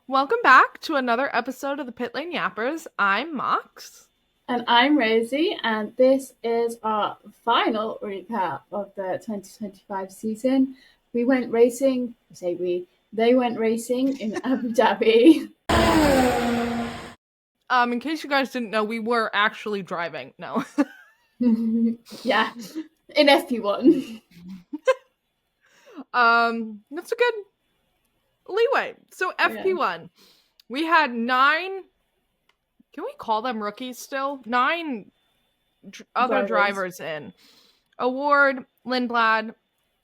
Welcome back to another episode of the Pit Lane Yappers. I'm Mox. And I'm Rosie, and this is our final recap of the 2025 season. We went racing, they went racing in Abu Dhabi. In case you guys didn't know, we were actually driving. No. Yeah, in FP1. That's a good leeway. So FP1, we had 9, can we call them rookies still? 9 other drivers in. Award, Lindblad,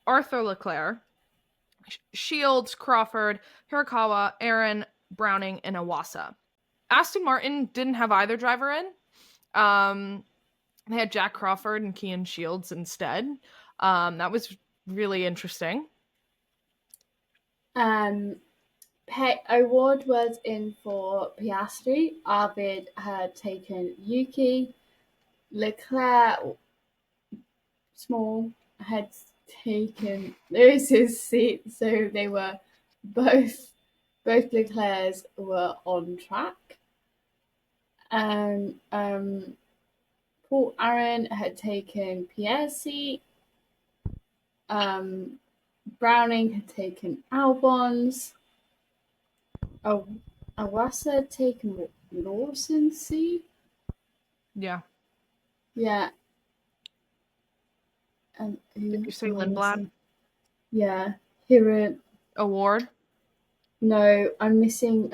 Arthur Leclerc, Shields, Crawford, Hirakawa, Aaron, Browning, and Iwasa. Aston Martin didn't have either driver in. They had Jack Crawford and Kean Shields instead. That was really interesting. Award was in for Piastri. Arvid had taken Yuki. Leclerc, small, had taken Lewis's seat, so they were both Leclercs were on track. And Paul Aaron had taken Pierre's seat. Browning had taken Albon's. Iwasa had taken Lawson's seat. Yeah. Yeah. Did you say Lindblad? Yeah. Here. Award? No, I'm missing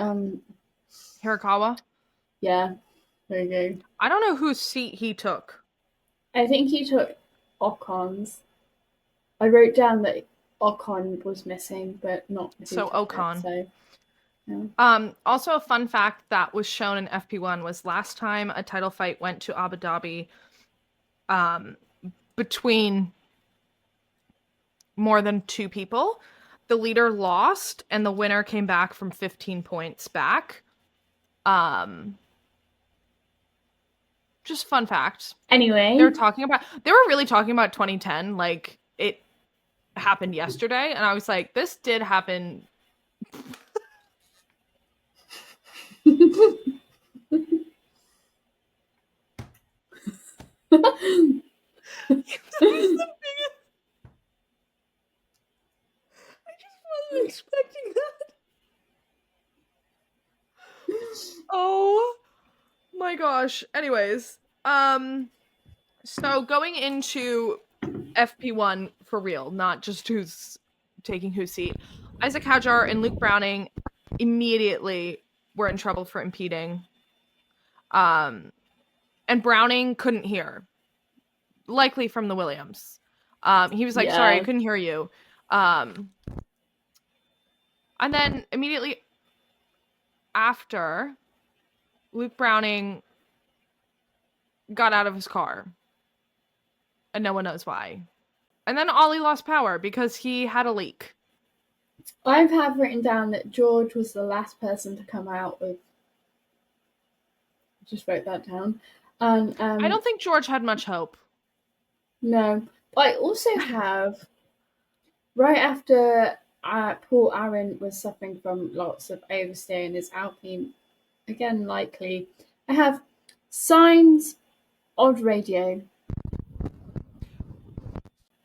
Hirakawa? Yeah. There you go. I don't know whose seat he took. I think he took Ocon's. I wrote down that Ocon was missing, but not so Ocon. So, yeah. Also a fun fact that was shown in FP1 was last time a title fight went to Abu Dhabi, between more than 2 people, the leader lost and the winner came back from 15 points back. Just fun fact. Anyway, they were really talking about 2010 like it happened yesterday, and I was like, this did happen. I just wasn't expecting that. Oh my gosh. Anyways, so going into FP1 for real, not just who's taking whose seat, Isaac Hadjar and Luke Browning immediately were in trouble for impeding. And Browning couldn't hear, likely from the Williams. He was like, sorry, I couldn't hear you. And then immediately after, Luke Browning got out of his car. And no one knows why. And then Ollie lost power because he had a leak. I have written down that George was the last person to come out with. Just wrote that down. And I don't think George had much hope. No. I also have, right after Paul Aaron was suffering from lots of oversteer in his Alpine, again likely, I have Sainz odd radio.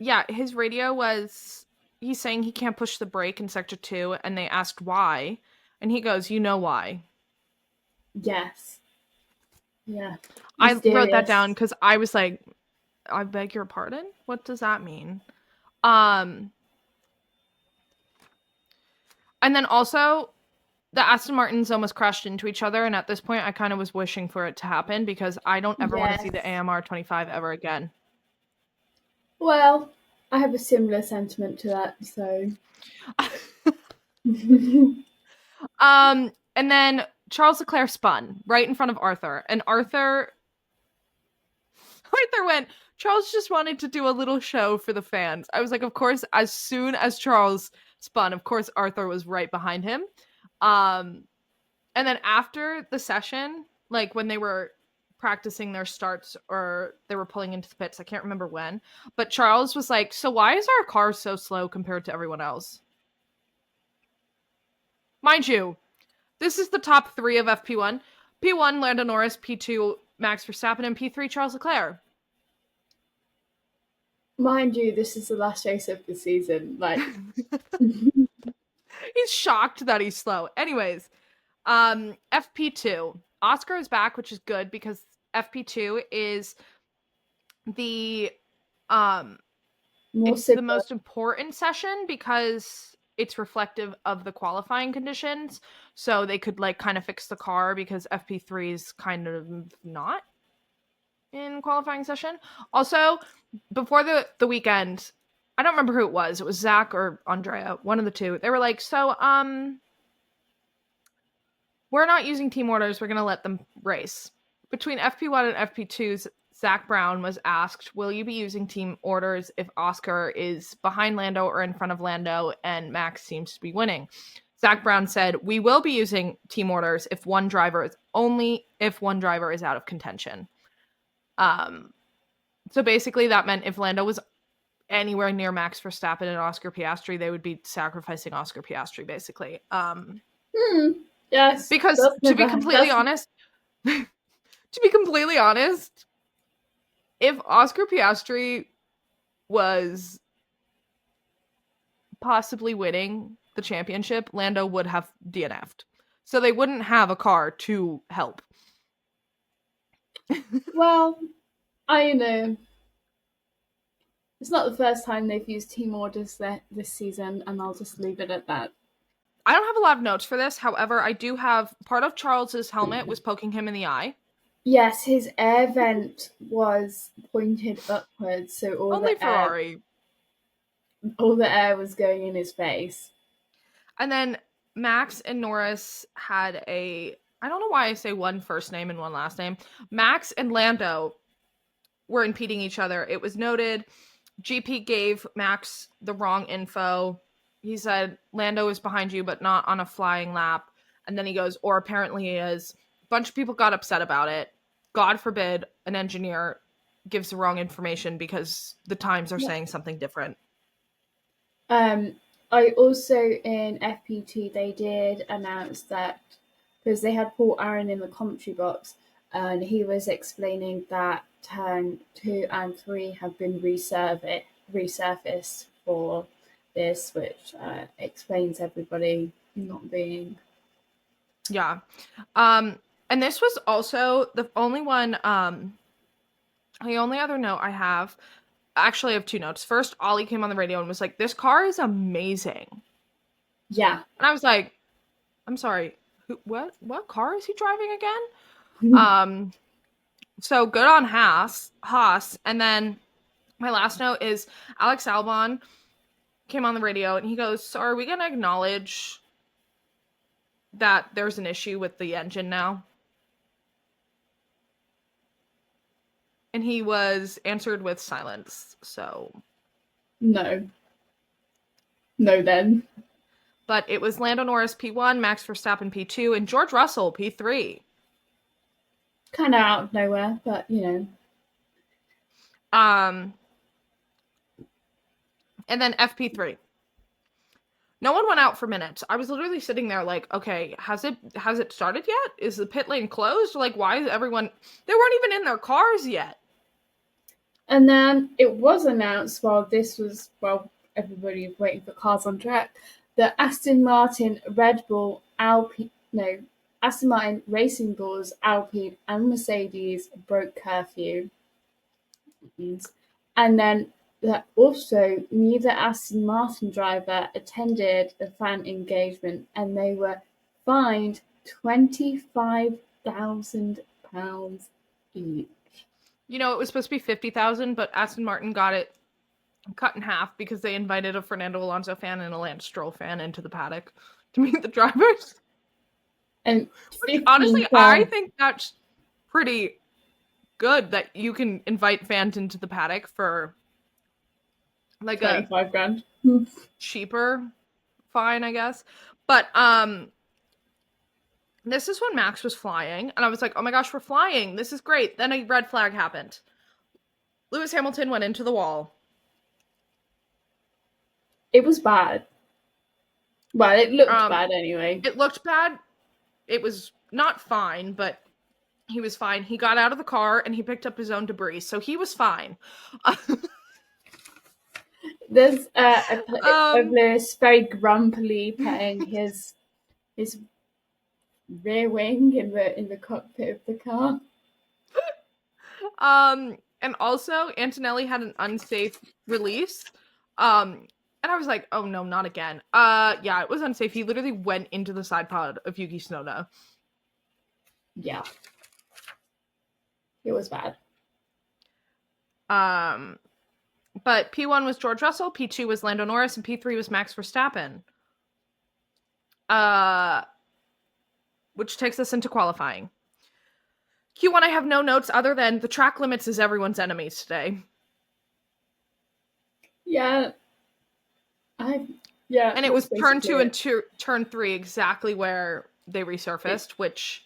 Yeah, his radio was, he's saying he can't push the brake in sector 2, and they asked why, and he goes, you know why. Yes. Yeah. Mysterious. I wrote that down because I was like, I beg your pardon? What does that mean? And then also, the Aston Martins almost crashed into each other, and at this point, I kind of was wishing for it to happen because I don't ever want to see the AMR 25 ever again. Well, I have a similar sentiment to that, so. And then Charles Leclerc spun right in front of Arthur, and Arthur went, Charles just wanted to do a little show for the fans. I was like, of course, as soon as Charles spun, of course, Arthur was right behind him. And then after the session, like when they were practicing their starts or they were pulling into the pits, I can't remember when, but Charles was like, so why is our car so slow compared to everyone else? Mind you, This is the top 3 of FP1. P1, Lando Norris. P2, Max Verstappen. And P3, Charles Leclerc. Mind you, this is the last race of the season. Like, he's shocked that he's slow. Anyways, FP2. Oscar is back, which is good because FP2 is the it's the most important session because it's reflective of the qualifying conditions. So they could like kind of fix the car because FP3 is kind of not in qualifying session. Also, before the weekend, I don't remember who it was. It was Zach or Andrea, one of the two. They were like, so we're not using team orders. We're going to let them race. Between FP1 and FP2, Zach Brown was asked, will you be using team orders if Oscar is behind Lando or in front of Lando and Max seems to be winning? Zach Brown said, we will be using team orders if one driver is out of contention. So basically that meant if Lando was anywhere near Max Verstappen and Oscar Piastri, they would be sacrificing Oscar Piastri, basically. Yes. Because to be completely honest, if Oscar Piastri was possibly winning the championship, Lando would have DNF'd. So they wouldn't have a car to help. Well, I know. It's not the first time they've used team orders this season, and I'll just leave it at that. I don't have a lot of notes for this. However, I do have part of Charles's helmet was poking him in the eye. Yes, his air vent was pointed upwards, so all the air was going in his face. And then Max and Norris had I don't know why I say one first name and one last name. Max and Lando were impeding each other. It was noted GP gave Max the wrong info. He said, Lando is behind you, but not on a flying lap. And then he goes, or apparently he is. A bunch of people got upset about it. God forbid an engineer gives the wrong information because the times are saying something different. I also, in FP2, they did announce that, because they had Paul Aaron in the commentary box, and he was explaining that turn 2 and 3 have been resurfaced for this, which explains everybody not being. Yeah. And this was also the only one, the only other note I have, actually I have 2 notes. First, Ollie came on the radio and was like, this car is amazing. Yeah. And I was like, I'm sorry, what car is he driving again? So good on Haas. And then my last note is Alex Albon came on the radio and he goes, so are we going to acknowledge that there's an issue with the engine now? And he was answered with silence. So no then. But it was Lando Norris P1, Max Verstappen P2, and George Russell P3. Kind of out of nowhere, but you know. And then FP3. No one went out for minutes. I was literally sitting there like, okay, has it started yet? Is the pit lane closed? Like, why is everyone... They weren't even in their cars yet. And then it was announced while everybody was waiting for cars on track, that Aston Martin, Aston Martin, Racing Bulls, Alpine, and Mercedes broke curfew. And then that also neither Aston Martin driver attended the fan engagement, and they were fined £25,000 each. You know, it was supposed to be 50,000, but Aston Martin got it cut in half because they invited a Fernando Alonso fan and a Lance Stroll fan into the paddock to meet the drivers. And honestly, I think that's pretty good that you can invite fans into the paddock for like $25,000 cheaper fine, I guess. But this is when Max was flying, and I was like, oh my gosh, we're flying. This is great. Then a red flag happened. Lewis Hamilton went into the wall. It was bad. Well, it looked bad anyway. It looked bad. it was not fine, but he was fine. He got out of the car and he picked up his own debris, so he was fine. There's of Lewis very grumpily putting his rear wing in the cockpit of the car. And also Antonelli had an unsafe release. And I was like, oh no, not again. Yeah, it was unsafe. He literally went into the side pod of Yuki Tsunoda. Yeah. It was bad. But P1 was George Russell, P2 was Lando Norris, and P3 was Max Verstappen. Which takes us into qualifying. Q1, I have no notes other than the track limits is everyone's enemies today. Yeah. And it was turn 2 and turn 3 exactly where they resurfaced, which...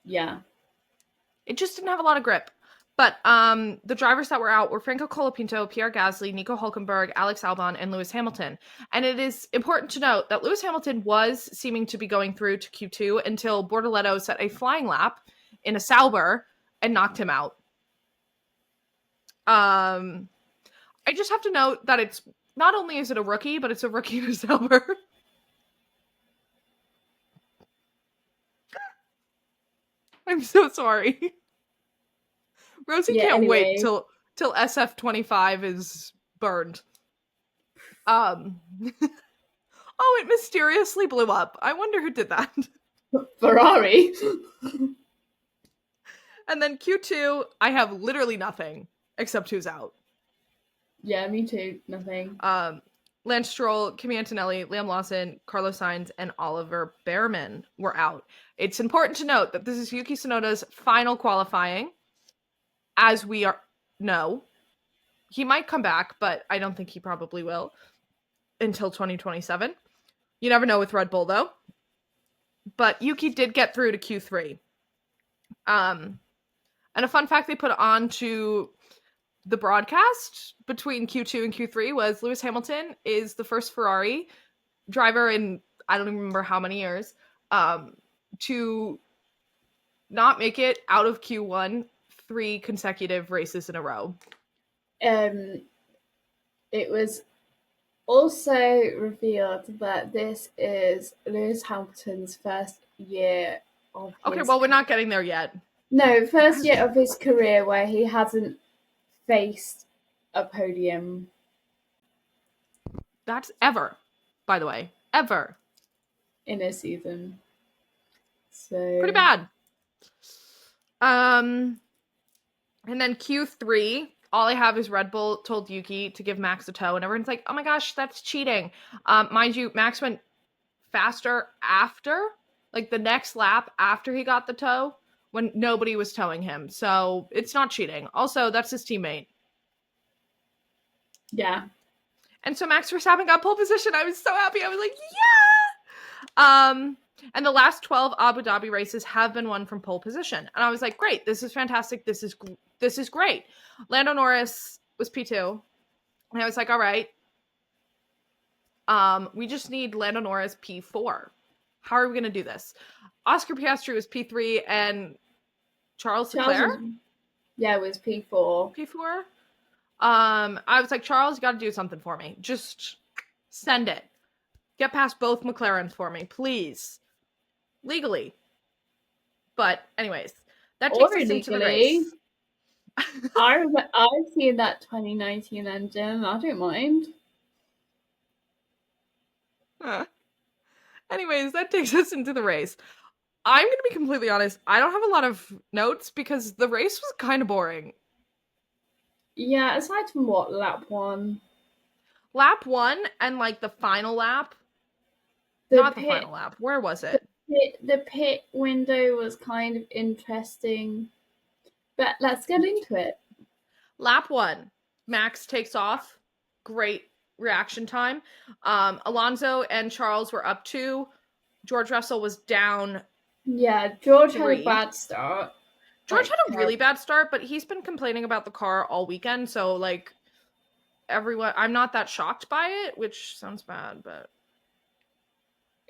Yeah. It just didn't have a lot of grip. But the drivers that were out were Franco Colapinto, Pierre Gasly, Nico Hülkenberg, Alex Albon, and Lewis Hamilton. And it is important to note that Lewis Hamilton was seeming to be going through to Q2 until Bortoleto set a flying lap in a Sauber and knocked him out. I just have to note that it's not only is it a rookie, but it's a rookie in a Sauber. I'm so sorry. Rosie can't wait till SF25 is burned. Oh, it mysteriously blew up. I wonder who did that. Ferrari. And then Q2, I have literally nothing except who's out. Yeah, me too. Nothing. Lance Stroll, Kimi Antonelli, Liam Lawson, Carlos Sainz, and Oliver Behrman were out. It's important to note that this is Yuki Tsunoda's final qualifying. As we know, he might come back, but I don't think he probably will until 2027. You never know with Red Bull, though. But Yuki did get through to Q3. And a fun fact they put on to the broadcast between Q2 and Q3 was Lewis Hamilton is the first Ferrari driver in, I don't even remember how many years, to not make it out of Q1 3 consecutive races in a row. It was also revealed that this is Lewis Hamilton's first year of Okay, well, we're not getting there yet. No, first year of his career where he hasn't faced a podium. That's ever, by the way. Ever. In a season. So pretty bad. And then Q3, all I have is Red Bull told Yuki to give Max a tow, and everyone's like, oh my gosh, that's cheating. Mind you, Max went faster after, like the next lap after he got the tow, when nobody was towing him. So it's not cheating. Also, that's his teammate. Yeah. And so Max Verstappen got pole position. I was so happy. I was like, yeah! And the last 12 Abu Dhabi races have been won from pole position. And I was like, great, this is fantastic. This is great. Lando Norris was P2. And I was like, all right. We just need Lando Norris P4. How are we going to do this? Oscar Piastri was P3 and Charles Leclerc? It was P4. P4? I was like, Charles, you got to do something for me. Just send it. Get past both McLarens for me, please. Legally. But anyways, that takes us into the race. I've seen that 2019 engine. I don't mind. Anyways, that takes us into the race. I'm going to be completely honest. I don't have a lot of notes because the race was kind of boring. Yeah, aside from what, lap 1? Lap 1 and like the final lap. The final lap. Where was it? The pit window was kind of interesting. But let's get into it. Lap 1. Max takes off. Great reaction time. Alonso and Charles were up 2. George Russell was down. Yeah, George had a bad start. George had a really bad start, but he's been complaining about the car all weekend, so like everyone, I'm not that shocked by it, which sounds bad, but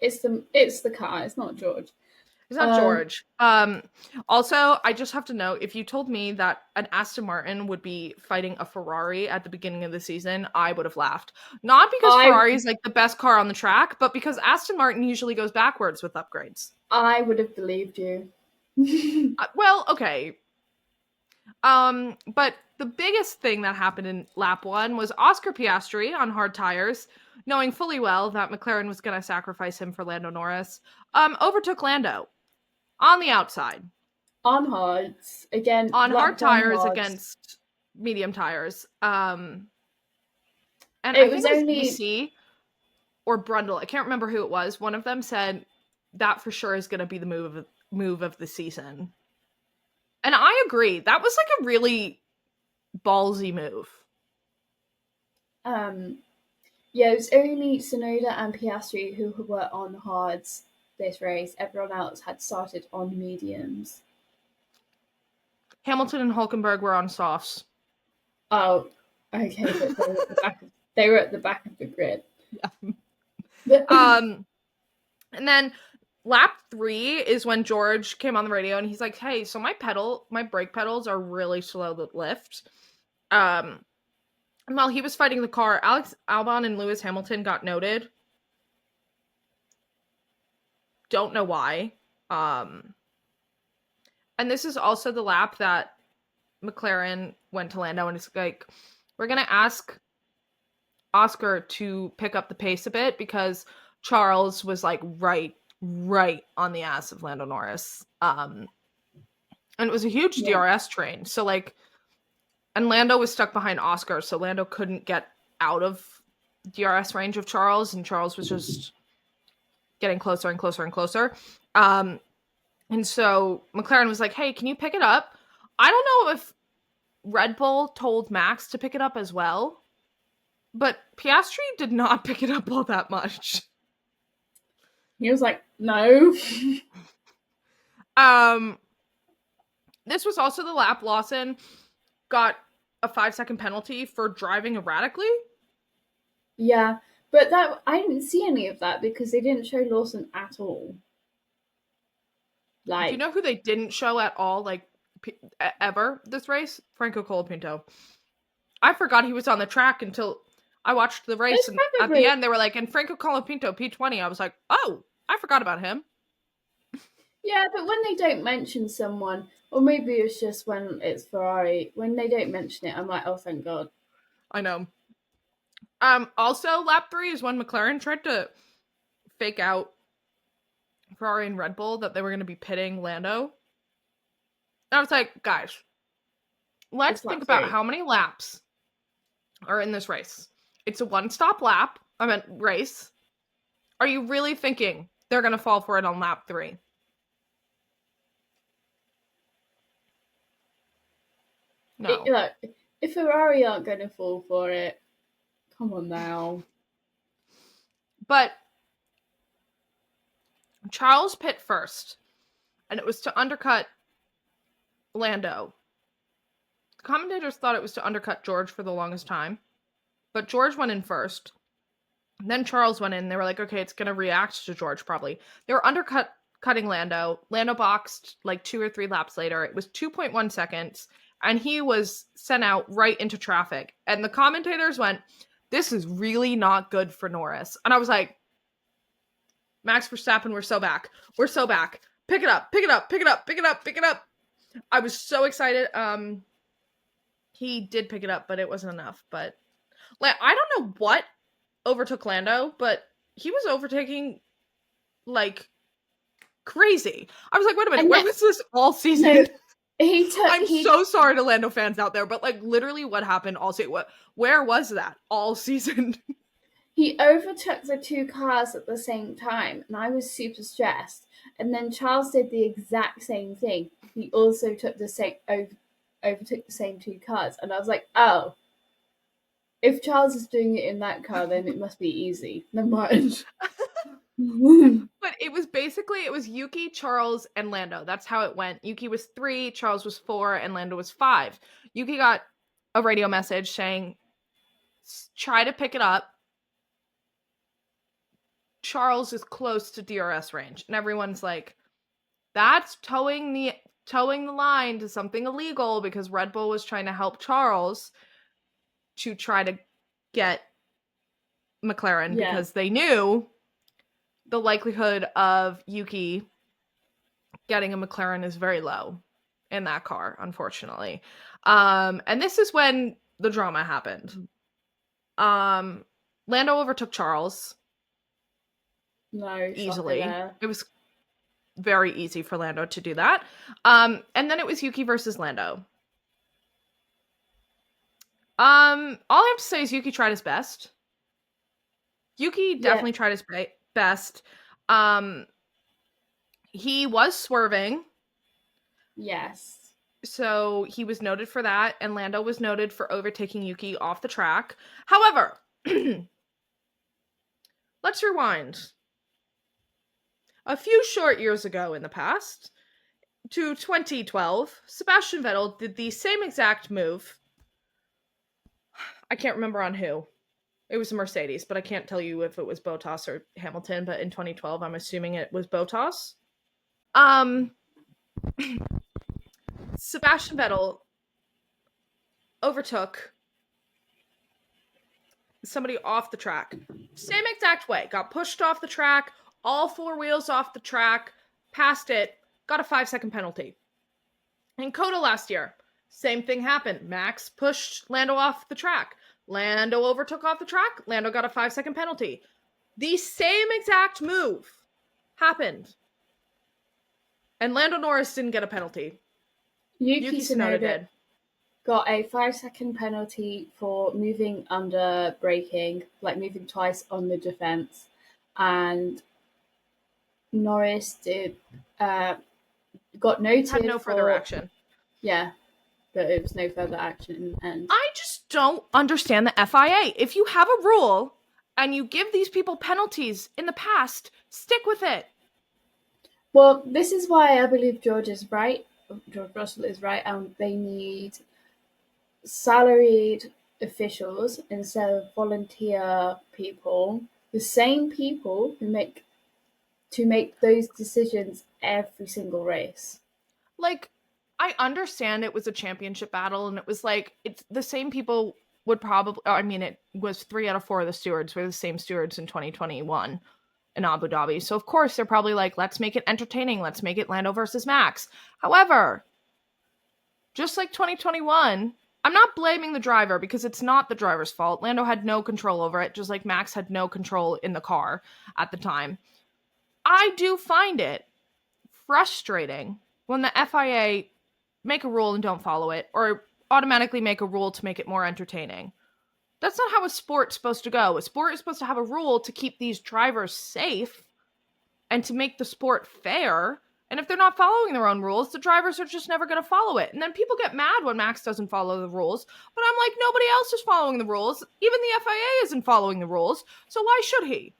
It's the car. It's not George. It's not George. Also, I just have to note, if you told me that an Aston Martin would be fighting a Ferrari at the beginning of the season, I would have laughed. Not because Ferrari is like the best car on the track, but because Aston Martin usually goes backwards with upgrades. I would have believed you. Well, okay. But the biggest thing that happened in lap 1 was Oscar Piastri on hard tires, knowing fully well that McLaren was going to sacrifice him for Lando Norris, overtook Lando on the outside. On hards. Again. On hard tires against medium tires. And I think it was EC or Brundle. I can't remember who it was. One of them said that for sure is going to be the move of the season. And I agree. That was like a really ballsy move. Yeah, it was only Tsunoda and Piastri who were on hards this race. Everyone else had started on mediums. Hamilton and Hülkenberg were on softs. Oh, okay, but they were at the back of the grid. Yeah. And then lap 3 is when George came on the radio and he's like, "Hey, so my brake pedals are really slow to lift." And while he was fighting the car, Alex Albon and Lewis Hamilton got noted. Don't know why. And this is also the lap that McLaren went to Lando and it's like, we're going to ask Oscar to pick up the pace a bit because Charles was like right on the ass of Lando Norris. And it was a huge DRS train. So like, and Lando was stuck behind Oscar, so Lando couldn't get out of DRS range of Charles, and Charles was just getting closer and closer and closer. And so McLaren was like, "Hey, can you pick it up?" I don't know if Red Bull told Max to pick it up as well, but Piastri did not pick it up all that much. He was like, "No." This was also the lap Lawson got a 5-second penalty for driving erratically. Yeah, but I didn't see any of that because they didn't show Lawson at all. Like, do you know who they didn't show at all, like, ever this race? Franco Colapinto. I forgot he was on the track until I watched the race, and at the end they were like, and Franco Colapinto, P20. I was like, oh, I forgot about him. Yeah, but when they don't mention someone, or maybe it's just when it's Ferrari, when they don't mention it, I'm like, oh, thank God. I know. Also, lap 3 is when McLaren tried to fake out Ferrari and Red Bull that they were going to be pitting Lando. And I was like, guys, let's think about how many laps are in this race. It's a one-stop lap. I meant race. Are you really thinking they're going to fall for it on lap 3? No. Look, if Ferrari aren't going to fall for it, come on now. But Charles pit first, and it was to undercut Lando. The commentators thought it was to undercut George for the longest time, but George went in first. Then Charles went in. They were like, okay, it's going to react to George probably. They were cutting Lando. Lando boxed like 2 or 3 laps later. It was 2.1 seconds, and he was sent out right into traffic. And the commentators went, this is really not good for Norris. And I was like, Max Verstappen, we're so back. We're so back. Pick it up, pick it up, pick it up, pick it up, pick it up. I was so excited. He did pick it up, but it wasn't enough. But like, I don't know what overtook Lando, but he was overtaking like crazy. I was like, wait a minute, where was this all season? I'm so sorry to Lando fans out there, but like literally what happened all season? Where was that all season? He overtook the 2 cars at the same time, and I was super stressed. And then Charles did the exact same thing. He also took overtook the same 2 cars, and I was like, oh, if Charles is doing it in that car, then it must be easy. Never mind. But it was Yuki, Charles, and Lando. That's how it went. Yuki was 3, Charles was 4, and Lando was 5. Yuki got a radio message saying, try to pick it up. Charles is close to DRS range. And everyone's like, that's towing the line to something illegal, because Red Bull was trying to help Charles to try to get McLaren, because they knew the likelihood of Yuki getting a McLaren is very low in that car, unfortunately. And this is when the drama happened. Lando overtook Charles. No, easily. It was very easy for Lando to do that. And then it was Yuki versus Lando. All I have to say is Yuki tried his best. Yuki definitely tried his best. He was swerving. Yes. So he was noted for that, and Lando was noted for overtaking Yuki off the track. However, let's rewind a few short years ago in the past to 2012. Sebastian Vettel did the same exact move. I can't remember on who. It was a Mercedes, but I can't tell you if it was Bottas or Hamilton, but in 2012, I'm assuming it was Bottas. Sebastian Vettel overtook somebody off the track. Same exact way. Got pushed off the track, all four wheels off the track, passed it, got a 5-second penalty. In Coda last year, same thing happened. Max pushed Lando off the track. Lando overtook off the track. Lando got a 5-second penalty. The same exact move happened. And Lando Norris didn't get a penalty. Yuki Tsunoda got a 5-second penalty for moving under braking, like moving twice on the defense. And Norris got noted. Had no further action. Yeah, but it was no further action in the end. I just don't understand the FIA. If you have a rule and you give these people penalties in the past, stick with it. Well, this is why I believe George Russell is right, and they need salaried officials instead of volunteer people, the same people who make those decisions every single race. Like, I understand it was a championship battle, and it was like, it's the same people would probably, I mean, it was 3 out of 4 of the stewards were the same stewards in 2021 in Abu Dhabi. So of course they're probably like, let's make it entertaining. Let's make it Lando versus Max. However, just like 2021, I'm not blaming the driver, because it's not the driver's fault. Lando had no control over it, just like Max had no control in the car at the time. I do find it frustrating when the FIA make a rule and don't follow it, or automatically make a rule to make it more entertaining. That's not how a sport's supposed to go. A sport is supposed to have a rule to keep these drivers safe and to make the sport fair. And if they're not following their own rules, the drivers are just never going to follow it. And then people get mad when Max doesn't follow the rules. But I'm like, nobody else is following the rules. Even the FIA isn't following the rules. So why should he?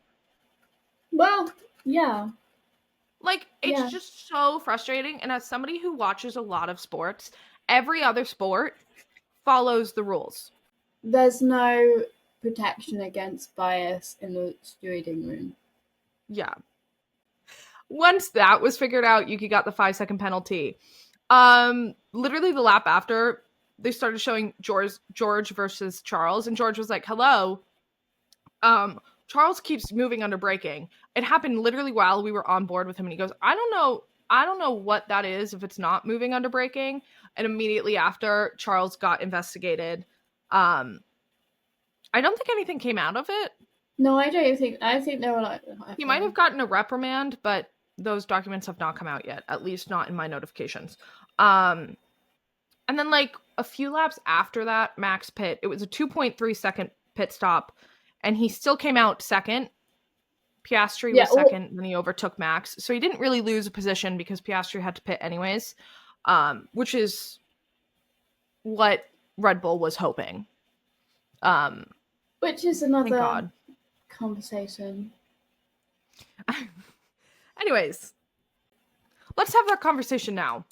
Well, yeah. Like, it's just so frustrating. And as somebody who watches a lot of sports, every other sport follows the rules. There's no protection against bias in the stewarding room. Yeah. Once that was figured out, Yuki got the 5-second penalty. Literally the lap after, they started showing George versus Charles, and George was like, hello. Charles keeps moving under braking. It happened literally while we were on board with him, and he goes, I don't know what that is if it's not moving under braking. And immediately after, Charles got investigated. I don't think anything came out of it. No, I think they were like... He might have gotten a reprimand, but those documents have not come out yet, at least not in my notifications. And then like a few laps after that, Max pit. It was a 2.3 second pit stop, and he still came out second. Piastri was second, then he overtook Max. So he didn't really lose a position because Piastri had to pit anyways, which is what Red Bull was hoping. Which is another conversation. Anyways, let's have that conversation now.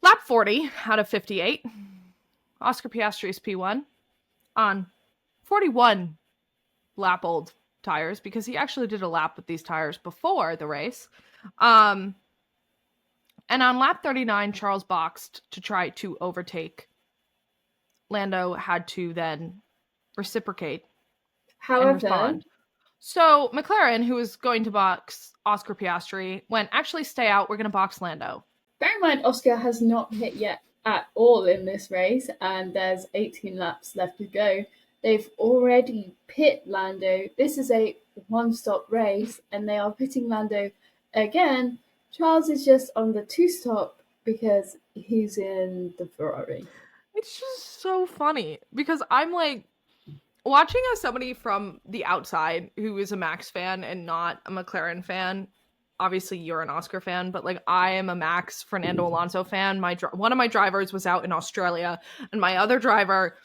Lap 40 out of 58. Oscar Piastri's P1 on 41 lap old tires because he actually did a lap with these tires before the race. And on lap 39, Charles boxed to try to overtake. Lando had to then reciprocate and respond. So McLaren, who was going to box Oscar Piastri, went, actually stay out, we're going to box Lando. Bear in mind, Oscar has not hit yet at all in this race, and there's 18 laps left to go. They've already pit Lando. This is a one-stop race, and they are pitting Lando again. Charles is just on the two-stop because he's in the Ferrari. It's just so funny because I'm like, watching as somebody from the outside who is a Max fan and not a McLaren fan. Obviously, you're an Oscar fan, but like I am a Max Fernando Alonso fan. One of my drivers was out in Australia, and my other driver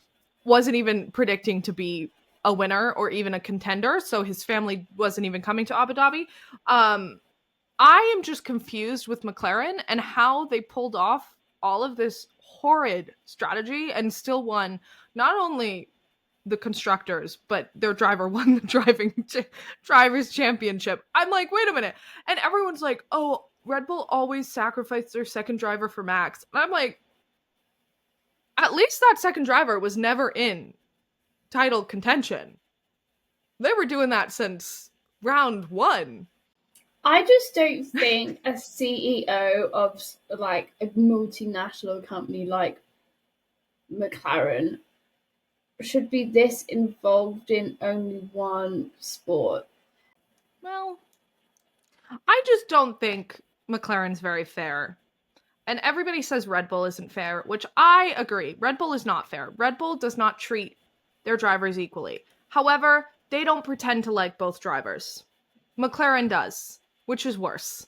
wasn't even predicting to be a winner or even a contender, so his family wasn't even coming to Abu Dhabi. I am just confused with McLaren and how they pulled off all of this horrid strategy and still won not only the constructors, but their driver won the drivers championship. I'm like, wait a minute. And everyone's like, oh, Red Bull always sacrificed their second driver for Max. And I'm like, at least that second driver was never in title contention. They were doing that since round 1. I just don't think a CEO of like a multinational company like McLaren should be this involved in only one sport. Well, I just don't think McLaren's very fair. And everybody says Red Bull isn't fair, which I agree. Red Bull is not fair. Red Bull does not treat their drivers equally. However, they don't pretend to like both drivers. McLaren does, which is worse.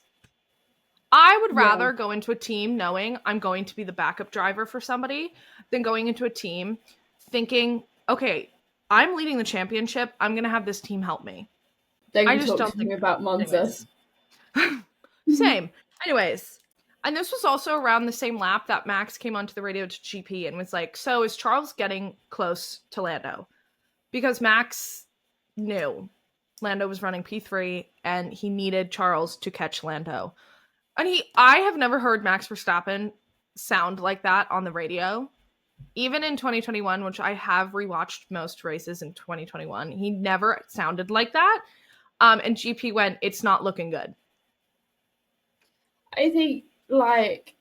I would rather go into a team knowing I'm going to be the backup driver for somebody than going into a team thinking, okay, I'm leading the championship. I'm going to have this team help me. I just don't think about Monza. Same. Anyways, and this was also around the same lap that Max came onto the radio to GP and was like, so is Charles getting close to Lando? Because Max knew Lando was running P3 and he needed Charles to catch Lando. And I have never heard Max Verstappen sound like that on the radio. Even in 2021, which I have rewatched most races in 2021, he never sounded like that. And GP went, it's not looking good. I think, like,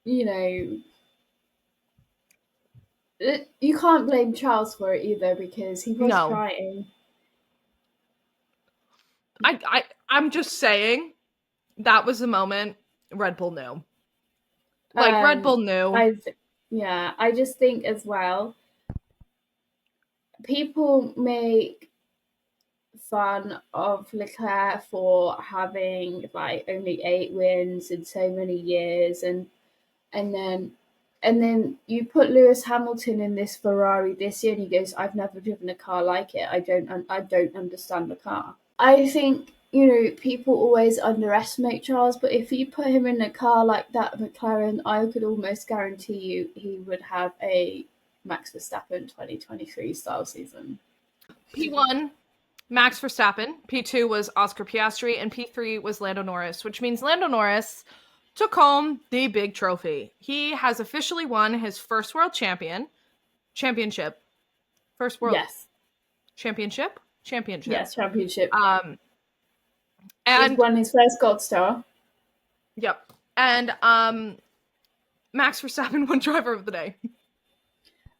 you know, you can't blame Charles for it either because he was trying. I'm just saying that was the moment Red Bull knew. Like, Red Bull knew. I just think as well, people make fun of Leclerc for having like only 8 wins in so many years, and then you put Lewis Hamilton in this Ferrari this year, and he goes, "I've never driven a car like it. I don't understand the car." I think, you know, people always underestimate Charles, but if you put him in a car like that McLaren, I could almost guarantee you he would have a Max Verstappen 2023 style season. P1, Max Verstappen. P2 was Oscar Piastri, and P3 was Lando Norris, which means Lando Norris took home the big trophy. He has officially won his first world championship. First world championship? Championship. Yes, championship. And he's won his first gold star. Yep. And Max Verstappen won driver of the day.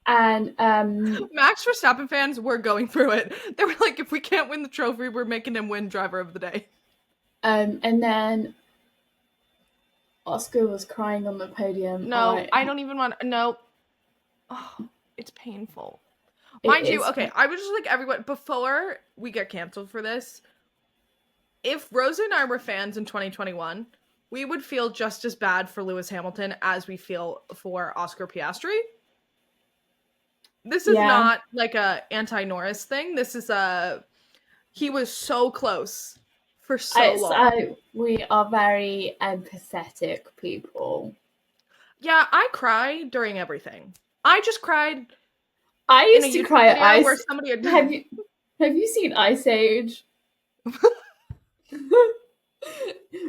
And Max Verstappen fans were going through it. They were like, if we can't win the trophy, we're making him win driver of the day. And then Oscar was crying on the podium. No, I don't even want to. No. Oh, it's painful. Mind you, okay, I was just like everyone, before we get canceled for this, if Rosa and I were fans in 2021, we would feel just as bad for Lewis Hamilton as we feel for Oscar Piastri. This is not like a anti-Norris thing. This is he was so close for so long. We are very empathetic people. Yeah, I cry during everything. I just cried. I used to cry at Ice. Where somebody had... Have you seen Ice Age?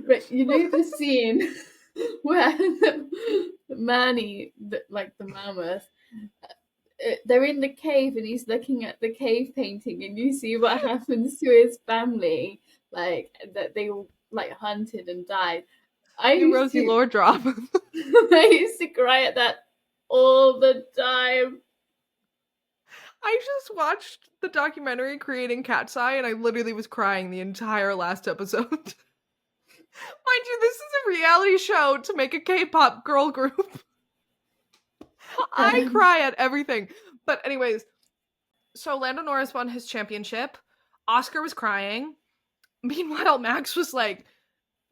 But you know the scene where Manny, the mammoth, they're in the cave and he's looking at the cave painting, and you see what happens to his family, like that they all like hunted and died. Rosie Lord drop. I used to cry at that all the time. I just watched the documentary Creating Cat's Eye, and I literally was crying the entire last episode. Mind you, this is a reality show to make a K-pop girl group. I cry at everything. But anyways, so Lando Norris won his championship. Oscar was crying. Meanwhile, Max was like,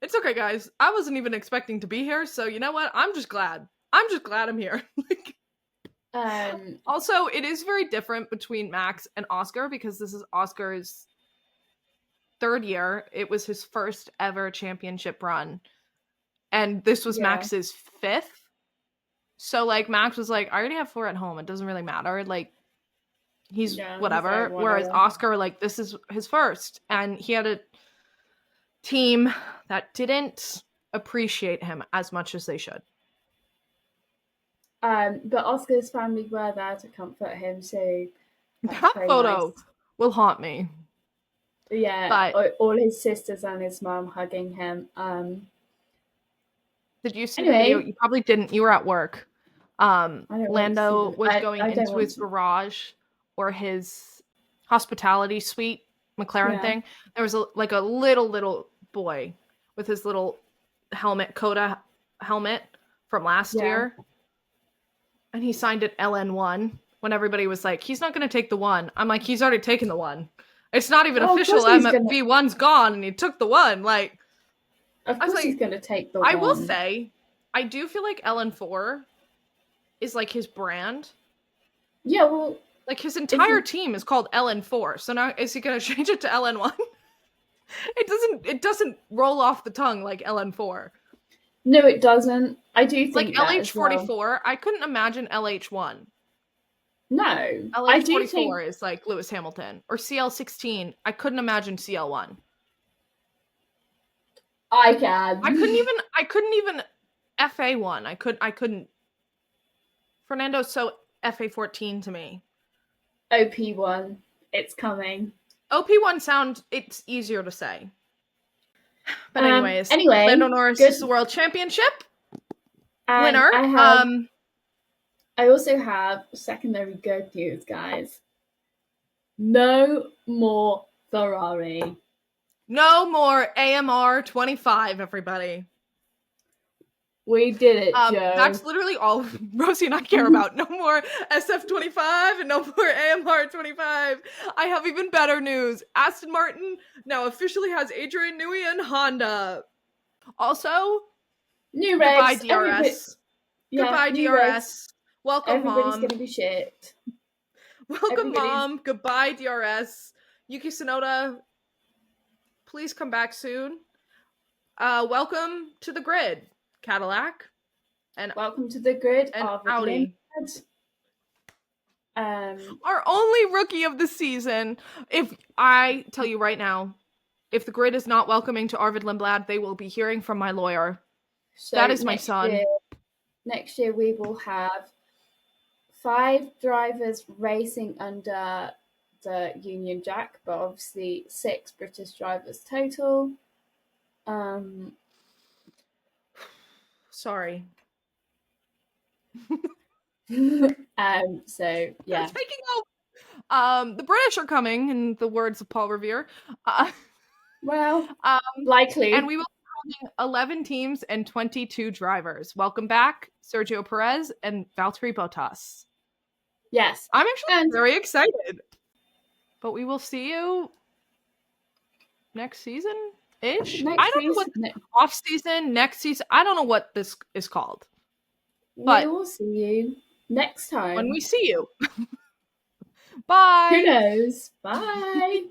it's okay, guys. I wasn't even expecting to be here, so you know what? I'm just glad. I'm here. Also, it is very different between Max and Oscar because this is Oscar's third year. It was his first ever championship run. And this was Max's fifth. So, like, Max was like, I already have 4 at home. It doesn't really matter. Like, he's whatever. Whereas Oscar, like, this is his first. And he had a team that didn't appreciate him as much as they should. But Oscar's family were there to comfort him, so that photo will haunt me. Yeah, but all his sisters and his mom hugging him. Did you see the video? You probably didn't. You were at work. Lando was going into his garage or his hospitality suite McLaren thing. There was a little boy with his little Coda helmet from last year. And he signed it LN1 when everybody was like, he's not going to take the 1. I'm like, he's already taken the 1. It's not even official. V1's gone and he took the 1. Like, of course he's going to take the 1. I will say, I do feel like LN4 is like his brand. Yeah, well, like his entire team is called LN4. So now is he going to change it to LN1? It doesn't roll off the tongue like LN4. No, it doesn't. I do think like LH44. I couldn't imagine LH1. No, LH44 is like Lewis Hamilton, or CL16. I couldn't imagine CL1. I can. I couldn't even FA1. I couldn't. Fernando's so FA14 to me. OP1. It's coming. OP1 it's easier to say. But anyway, Lando Norris is the world championship winner. I also have secondary good news, guys. No more Ferrari. No more AMR 25, everybody. We did it, Joe. That's literally all Rosie and I care about. No more SF25 and no more AMR 25. I have even better news. Aston Martin now officially has Adrian Newey and Honda. Also, new goodbye regs. DRS. Goodbye DRS. Regs. Welcome, Everybody's Mom. Everybody's gonna be shit. Welcome, Mom. Goodbye DRS. Yuki Tsunoda, please come back soon. Welcome to the grid. Cadillac, and welcome to the grid and of Audi. Our only rookie of the season. If I tell you right now, if the grid is not welcoming to Arvid Lindblad, they will be hearing from my lawyer. So that is my son. Next year we will have 5 drivers racing under the Union Jack, but obviously 6 British drivers total. Sorry. So yeah. Taking over. The British are coming, in the words of Paul Revere. Well, likely. And we will be having 11 teams and 22 drivers. Welcome back, Sergio Perez and Valtteri Bottas. Yes. I'm actually very excited. But we will see you next season. I don't know what off season, next season. I don't know what this is called. But we will see you next time. When we see you. Bye. Who knows? Bye.